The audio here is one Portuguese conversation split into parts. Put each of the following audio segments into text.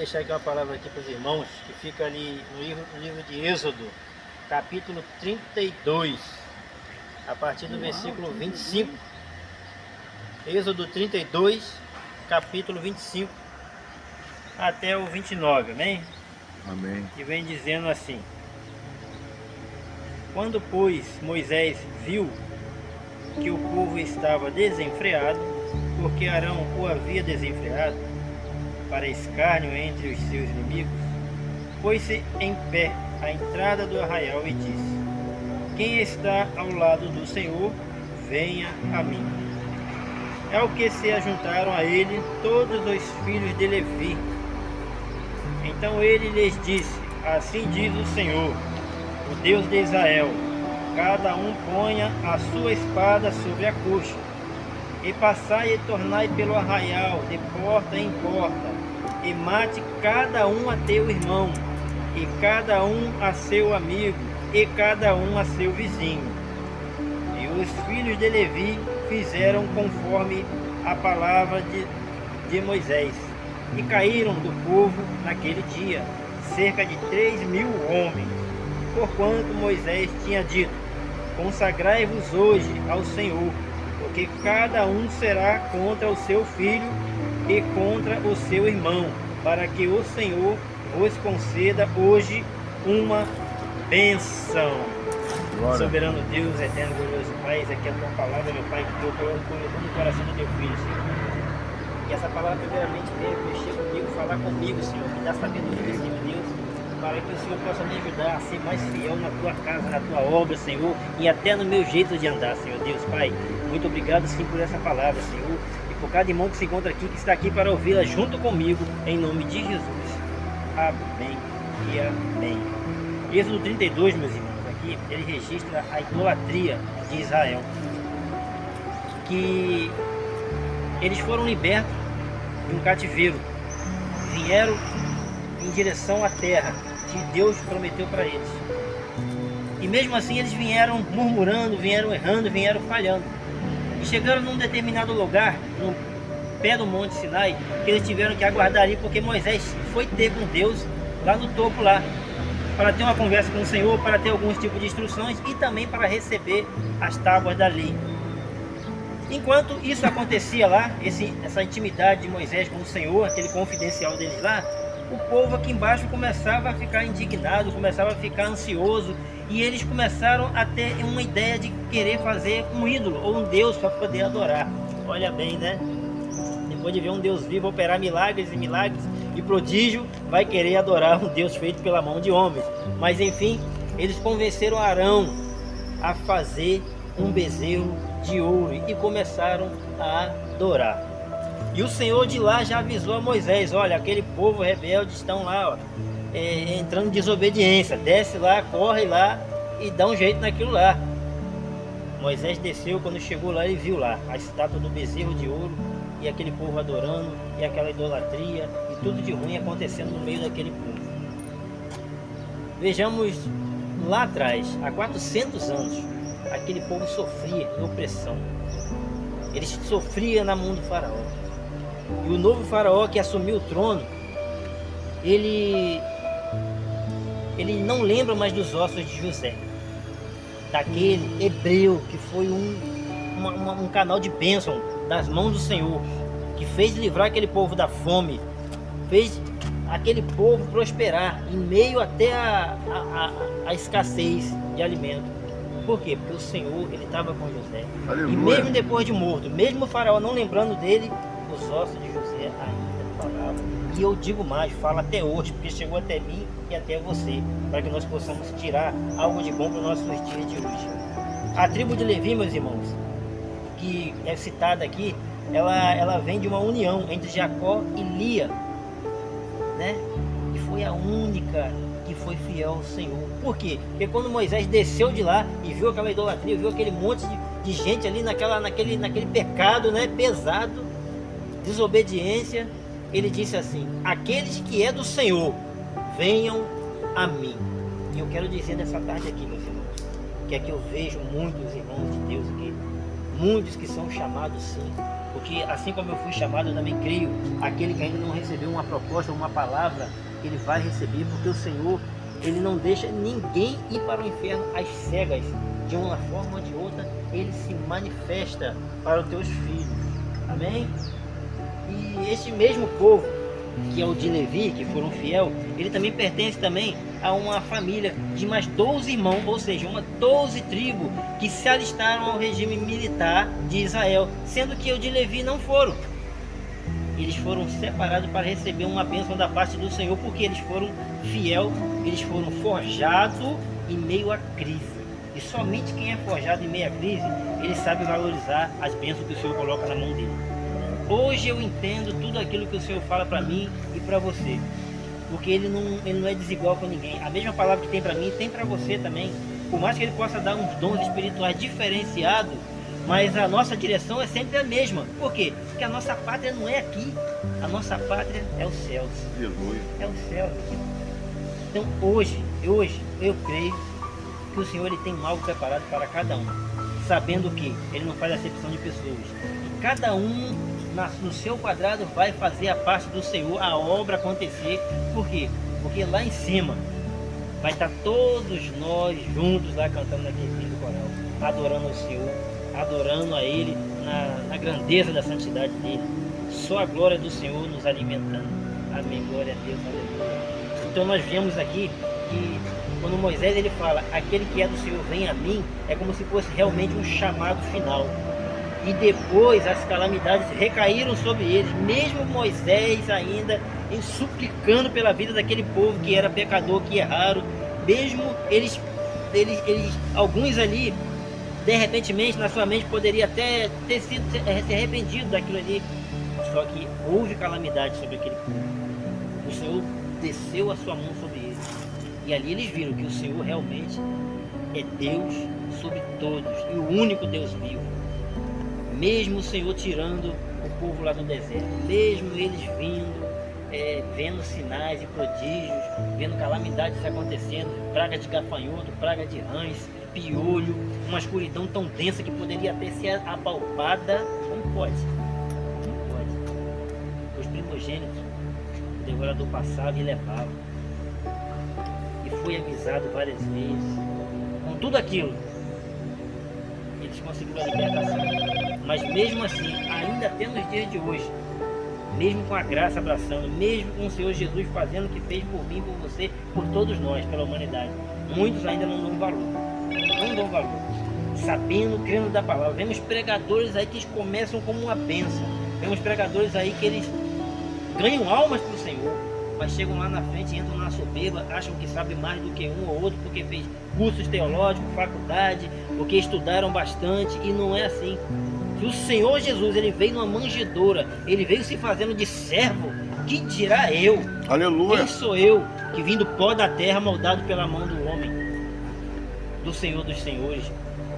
deixar aqui uma palavra aqui para os irmãos, que fica ali no livro de Êxodo, capítulo 32, a partir do versículo 25. Êxodo 32, capítulo 25 até o 29, amém? Amém. E vem dizendo assim: quando, pois, Moisés viu que o povo estava desenfreado, porque Arão o havia desenfreado, para escárnio entre os seus inimigos, pôs-se em pé à entrada do arraial e disse: quem está ao lado do Senhor, venha a mim. Ao que se ajuntaram a ele todos os filhos de Levi. Então ele lhes disse: assim diz o Senhor, o Deus de Israel, cada um ponha a sua espada sobre a coxa, e passai e tornai pelo arraial, de porta em porta, e mate cada um a teu irmão, e cada um a seu amigo, e cada um a seu vizinho. E os filhos de Levi fizeram conforme a palavra de Moisés, e caíram do povo naquele dia cerca de 3.000 homens, porquanto Moisés tinha dito: consagrai-vos hoje ao Senhor, porque cada um será contra o seu filho e contra o seu irmão, para que o Senhor vos conceda hoje uma bênção. Glória. Soberano Deus, eterno, glorioso Pai, essa aqui é a tua palavra, meu Pai, que eu colocou no coração do teu filho, Senhor. E essa palavra primeiramente veio mexer comigo, falar comigo, Senhor, me dá sabedoria, Senhor Deus, para que o Senhor possa me ajudar a ser mais fiel na tua casa, na tua obra, Senhor, e até no meu jeito de andar, Senhor Deus. Pai, muito obrigado, sim, por essa palavra, Senhor, e por cada irmão que se encontra aqui, que está aqui para ouvi-la junto comigo, em nome de Jesus. Amém e amém. Êxodo 32, meus irmãos, aqui ele registra a idolatria de Israel, que eles foram libertos de um cativeiro, vieram em direção à terra que Deus prometeu para eles, e mesmo assim eles vieram murmurando, vieram errando, vieram falhando, e chegaram num determinado lugar, no pé do Monte Sinai, que eles tiveram que aguardar ali, porque Moisés foi ter com Deus lá no topo lá, para ter uma conversa com o Senhor, para ter alguns tipos de instruções e também para receber as tábuas da lei. Enquanto isso acontecia lá, essa intimidade de Moisés com o Senhor, aquele confidencial deles lá, o povo aqui embaixo começava a ficar indignado, começava a ficar ansioso, e eles começaram a ter uma ideia de querer fazer um ídolo ou um Deus para poder adorar. Olha bem, né? Depois de ver um Deus vivo operar milagres e prodígio, vai querer adorar um Deus feito pela mão de homens. Mas enfim, eles convenceram Arão a fazer um bezerro de ouro e começaram a adorar. E o Senhor de lá já avisou a Moisés: olha, aquele povo rebelde estão lá, ó, entrando em desobediência, desce lá, corre lá e dá um jeito naquilo lá. Moisés desceu, quando chegou lá ele viu lá a estátua do bezerro de ouro e aquele povo adorando, e aquela idolatria e tudo de ruim acontecendo no meio daquele povo. Vejamos lá atrás, há 400 anos, aquele povo sofria de opressão. Eles sofriam na mão do faraó. E o novo faraó que assumiu o trono, ele não lembra mais dos ossos de José, daquele hebreu que foi um canal de bênção das mãos do Senhor, que fez livrar aquele povo da fome, fez aquele povo prosperar em meio até a escassez de alimento. Por quê? Porque o Senhor, ele estava com José. Aleluia. E mesmo depois de morto, mesmo o faraó não lembrando dele, os ossos de José ainda falavam. E eu digo mais, fala até hoje, porque chegou até mim e até você, para que nós possamos tirar algo de bom para os nossos dias de hoje. A tribo de Levi, meus irmãos, que é citada aqui, ela vem de uma união entre Jacó e Lia, né? E foi a única que foi fiel ao Senhor. Por quê? Porque quando Moisés desceu de lá e viu aquela idolatria, viu aquele monte de gente ali naquele pecado, né, pesado, desobediência, ele disse assim: aqueles que é do Senhor, venham a mim. E eu quero dizer nessa tarde aqui, meus irmãos, que aqui eu vejo muitos irmãos de Deus aqui, muitos que são chamados sim, Porque assim como eu fui chamado, eu também creio, aquele que ainda não recebeu uma proposta, uma palavra, ele vai receber, porque o Senhor, ele não deixa ninguém ir para o inferno às cegas. De uma forma ou de outra, ele se manifesta para os teus filhos. Amém? E esse mesmo povo, que é o de Levi, que foram fiel, ele também pertence também a uma família de mais 12 irmãos, ou seja, uma 12 tribos que se alistaram ao regime militar de Israel, sendo que o de Levi não foram. Eles foram separados para receber uma bênção da parte do Senhor, porque eles foram fiel, eles foram forjados em meio à crise. E somente quem é forjado em meio à crise, ele sabe valorizar as bênçãos que o Senhor coloca na mão dele. Hoje eu entendo tudo aquilo que o Senhor fala para mim e para você, porque ele não é desigual com ninguém. A mesma palavra que tem para mim, tem para você também. Por mais que ele possa dar uns dons espirituais diferenciados, mas a nossa direção é sempre a mesma. Por quê? Porque a nossa pátria não é aqui. A nossa pátria é os céus. É o céu. Então hoje eu creio que o Senhor ele tem algo preparado para cada um, sabendo que ele não faz acepção de pessoas. E cada um no seu quadrado vai fazer a parte do Senhor, a obra acontecer. Por quê? Porque lá em cima vai estar todos nós juntos lá cantando naquele lindo coral, adorando o Senhor, adorando a Ele na grandeza da santidade dele. Só a glória do Senhor nos alimentando. Amém, glória a Deus, aleluia. Então nós vemos aqui que quando Moisés ele fala, aquele que é do Senhor vem a mim, é como se fosse realmente um chamado final. E depois as calamidades recaíram sobre eles, mesmo Moisés ainda suplicando pela vida daquele povo que era pecador, que erraram, mesmo eles alguns ali, de repentemente, na sua mente, poderia até ter sido se arrependido daquilo ali, só que houve calamidade sobre aquele povo. O Senhor desceu a sua mão sobre eles, e ali eles viram que o Senhor realmente é Deus sobre todos, e o único Deus vivo. Mesmo o Senhor tirando o povo lá do deserto, mesmo eles vindo, vendo sinais e prodígios, vendo calamidades acontecendo, praga de gafanhoto, praga de rãs, piolho, uma escuridão tão densa que poderia até ser apalpada, não pode. Os primogênitos, o devorador passava e levava, e foi avisado várias vezes. Com tudo aquilo, eles conseguiram a libertação. Mas mesmo assim, ainda até nos dias de hoje, mesmo com a graça abraçando, mesmo com o Senhor Jesus fazendo o que fez por mim, por você, por todos nós, pela humanidade, muitos ainda não dão valor. Não dão valor. Sabendo, crendo da palavra. Vemos pregadores aí que começam como uma bênção. Vemos pregadores aí que eles ganham almas para o Senhor, mas chegam lá na frente, entram na soberba, acham que sabem mais do que um ou outro, porque fez cursos teológicos, faculdade, porque estudaram bastante, e não é assim. Se o Senhor Jesus ele veio numa manjedoura, ele veio se fazendo de servo, que dirá eu? Aleluia! Quem sou eu que vim do pó da terra moldado pela mão do homem, do Senhor dos senhores?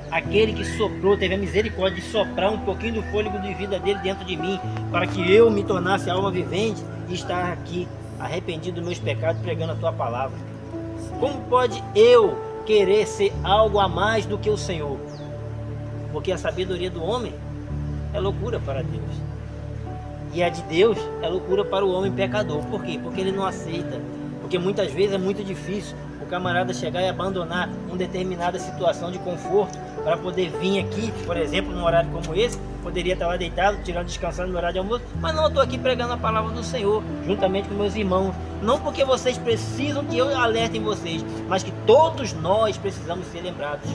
Aquele que soprou, teve a misericórdia de soprar um pouquinho do fôlego de vida dele dentro de mim, para que eu me tornasse alma vivente e estar aqui arrependido dos meus pecados, pregando a tua palavra. Como pode eu querer ser algo a mais do que o Senhor? Porque a sabedoria do homem é loucura para Deus, e a de Deus é loucura para o homem pecador. Por quê? Porque ele não aceita. Porque muitas vezes é muito difícil o camarada chegar e abandonar uma determinada situação de conforto para poder vir aqui, por exemplo, num horário como esse. Poderia estar lá deitado, tirando, descansando no horário de almoço, mas não, eu estou aqui pregando a palavra do Senhor, juntamente com meus irmãos. Não porque vocês precisam que eu alerte em vocês, mas que todos nós precisamos ser lembrados.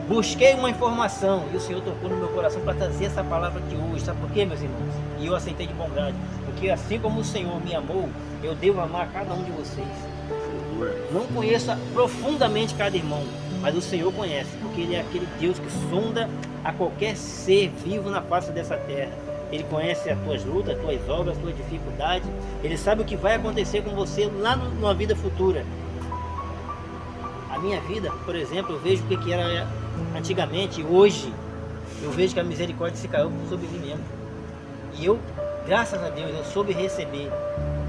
Busquei uma informação e o Senhor tocou no meu coração para trazer essa palavra aqui hoje. Sabe por quê, meus irmãos? E eu aceitei de bom grado. Porque assim como o Senhor me amou, eu devo amar cada um de vocês. Não conheço profundamente cada irmão, mas o Senhor conhece, porque Ele é aquele Deus que sonda a qualquer ser vivo na face dessa terra. Ele conhece as tuas lutas, as tuas obras, as tuas dificuldades. Ele sabe o que vai acontecer com você lá numa vida futura. A minha vida, por exemplo, eu vejo o que era antigamente, e hoje eu vejo que a misericórdia se caiu sobre mim mesmo. E eu, graças a Deus, eu soube receber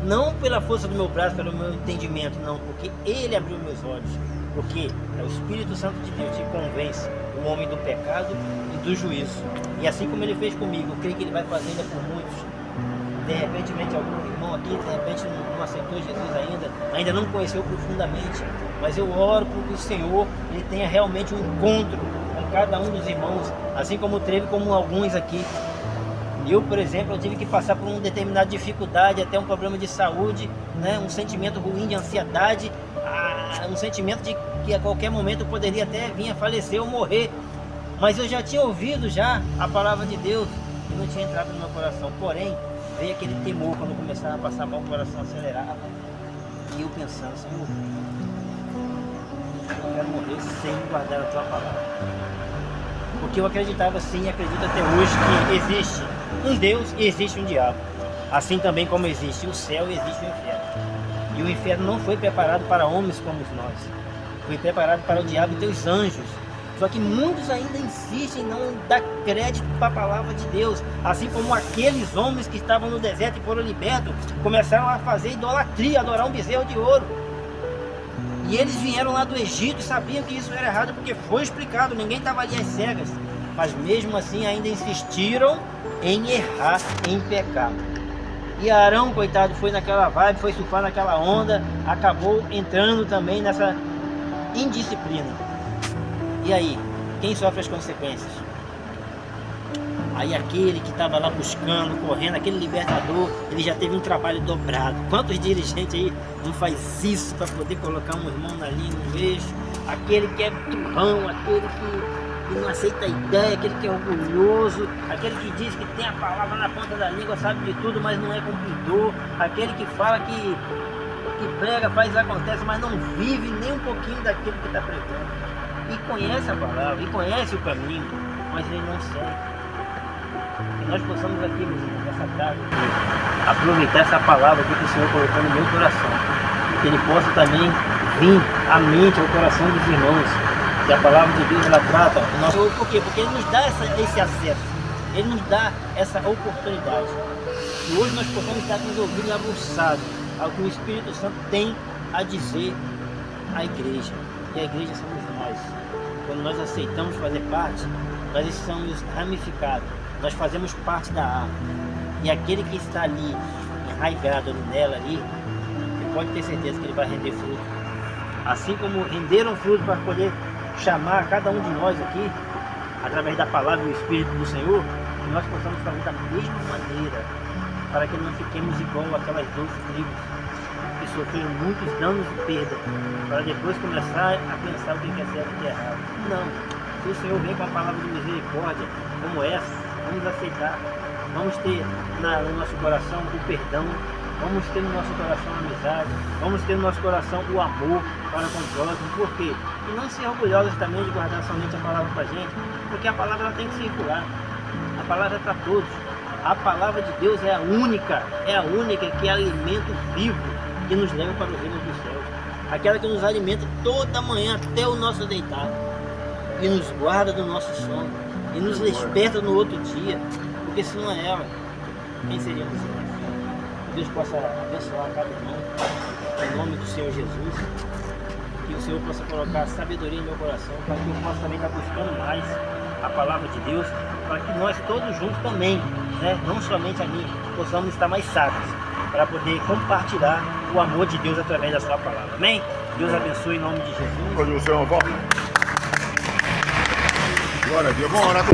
Não pela força do meu braço, pelo meu entendimento, não, porque Ele abriu meus olhos. Porque é o Espírito Santo de Deus que convence o homem do pecado e do juízo. E assim como Ele fez comigo, eu creio que Ele vai fazer ainda por muitos. De repente, algum irmão aqui, de repente não aceitou Jesus ainda não conheceu profundamente. Mas eu oro para que o Senhor Ele tenha realmente um encontro com cada um dos irmãos, assim como teve como alguns aqui. Eu, por exemplo, eu tive que passar por uma determinada dificuldade, até um problema de saúde, né? Um sentimento ruim de ansiedade, um sentimento de que a qualquer momento eu poderia até vir a falecer ou morrer. Mas eu já tinha ouvido já a palavra de Deus e não tinha entrado no meu coração. Porém, veio aquele temor quando começava a passar mal, o coração acelerava. E eu pensando, Senhor, eu quero morrer sem guardar a Tua palavra. Porque eu acreditava sim e acredito até hoje que existe um Deus e existe um diabo. Assim também como existe o céu e existe o inferno. E o inferno não foi preparado para homens como nós. Foi preparado para o diabo e seus anjos. Só que muitos ainda insistem em não dar crédito para a palavra de Deus. Assim como aqueles homens que estavam no deserto e foram libertos, começaram a fazer idolatria, adorar um bezerro de ouro. E eles vieram lá do Egito e sabiam que isso era errado, porque foi explicado, ninguém estava ali às cegas. Mas mesmo assim ainda insistiram em errar, em pecar. E Arão, coitado, foi naquela vibe, foi surfar naquela onda, acabou entrando também nessa indisciplina. E aí, quem sofre as consequências? Aí aquele que estava lá buscando, correndo, aquele libertador, ele já teve um trabalho dobrado. Quantos dirigentes aí não faz isso para poder colocar um irmão ali no eixo? Aquele que é turrão, aquele que não aceita a ideia, aquele que é orgulhoso, aquele que diz que tem a palavra na ponta da língua, sabe de tudo, mas não é cumpridor, aquele que fala que prega, faz, acontece, mas não vive nem um pouquinho daquilo que está pregando. E conhece a palavra, e conhece o caminho, mas ele não segue. Que nós possamos aqui, meus irmãos, nessa tarde, aproveitar essa palavra que o Senhor colocou no meu coração, que Ele possa também vir à mente, ao coração dos irmãos, que a palavra de Deus ela trata o nosso... Por quê? Porque Ele nos dá esse acesso, Ele nos dá essa oportunidade. E hoje nós possamos estar com os ouvidos aguçados ao que o Espírito Santo tem a dizer à igreja. E a igreja somos nós. Quando nós aceitamos fazer parte, nós estamos ramificados, nós fazemos parte da árvore. E aquele que está ali, enraizado nela ali, ele pode ter certeza que ele vai render fruto. Assim como renderam fruto para poder chamar cada um de nós aqui, através da palavra do Espírito do Senhor, que nós possamos fazer da mesma maneira, para que não fiquemos igual aquelas 12 tribos que sofreram muitos danos e perda, para depois começar a pensar o que é certo e o que é errado. Não. Se o Senhor vem com a palavra de misericórdia como essa, vamos aceitar. Vamos ter no nosso coração o perdão, vamos ter no nosso coração a amizade, vamos ter no nosso coração o amor para com o próximo. Por quê? E não ser orgulhosos também de guardar somente a palavra para a gente, porque a palavra ela tem que circular. A palavra é para todos. A palavra de Deus é a única que é alimento vivo que nos leva para o reino dos céus. Aquela que nos alimenta toda manhã até o nosso deitar, e nos guarda do nosso sono, e nos desperta no outro dia, porque se não é ela, quem seria nós? Que Deus possa abençoar cada irmão, em nome do Senhor Jesus, que o Senhor possa colocar sabedoria no meu coração, para que eu possa também estar buscando mais a palavra de Deus, para que nós todos juntos também, né, não somente a mim, possamos estar mais sábios, para poder compartilhar o amor de Deus através da sua palavra. Amém? Deus abençoe em nome de Jesus. Glória ao Senhor, volta. Glória a Deus. Vamos orar.